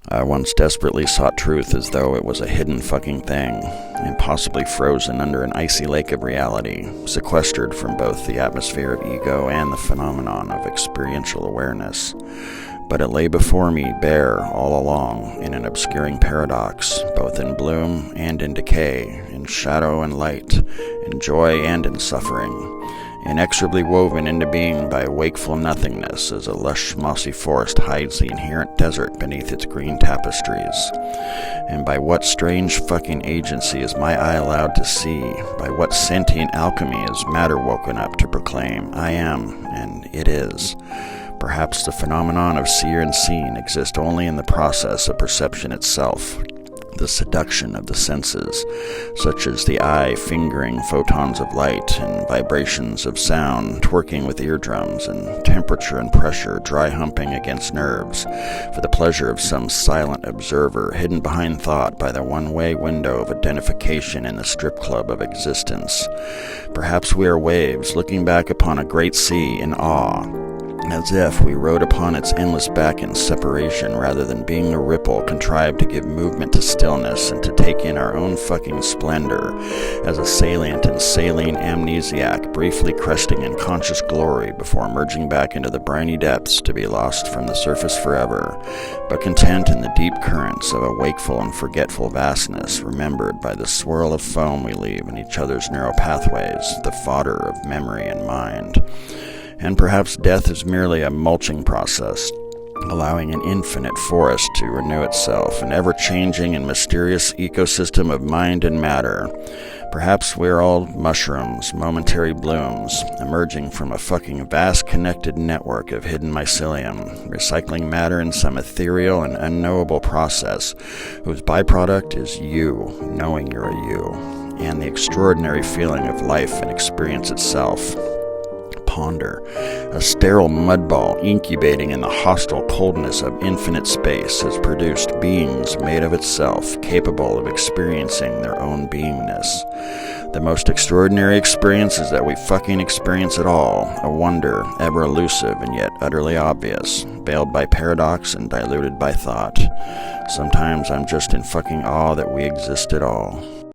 I once desperately sought truth as though it was a hidden fucking thing, impossibly frozen under an icy lake of reality, sequestered from both the atmosphere of ego and the phenomenon of experiential awareness. But it lay before me bare all along in an obscuring paradox, both in bloom and in decay, in shadow and light, in joy and in suffering, inexorably woven into being by wakeful nothingness as a lush mossy forest hides the inherent desert beneath its green tapestries. And by what strange fucking agency is my eye allowed to see? By what sentient alchemy is matter woken up to proclaim, I am, and it is? Perhaps the phenomenon of seer and seen exist only in the process of perception itself, the seduction of the senses, such as the eye fingering photons of light and vibrations of sound, twerking with eardrums, and temperature and pressure dry humping against nerves, for the pleasure of some silent observer hidden behind thought by the one-way window of identification in the strip club of existence. Perhaps we are waves looking back upon a great sea in awe, as if we rode upon its endless back in separation rather than being a ripple contrived to give movement to stillness and to take in our own fucking splendor, as a salient and saline amnesiac briefly cresting in conscious glory before merging back into the briny depths to be lost from the surface forever, but content in the deep currents of a wakeful and forgetful vastness, remembered by the swirl of foam we leave in each other's narrow pathways, the fodder of memory and mind. And perhaps death is merely a mulching process, allowing an infinite forest to renew itself, an ever-changing and mysterious ecosystem of mind and matter. Perhaps we're all mushrooms, momentary blooms, emerging from a fucking vast connected network of hidden mycelium, recycling matter in some ethereal and unknowable process, whose byproduct is you, knowing you're a you, and the extraordinary feeling of life and experience itself. Ponder, a sterile mudball incubating in the hostile coldness of infinite space, has produced beings made of itself, capable of experiencing their own beingness. The most extraordinary experience is that we fucking experience it all, a wonder, ever elusive and yet utterly obvious, veiled by paradox and diluted by thought. Sometimes I'm just in fucking awe that we exist at all.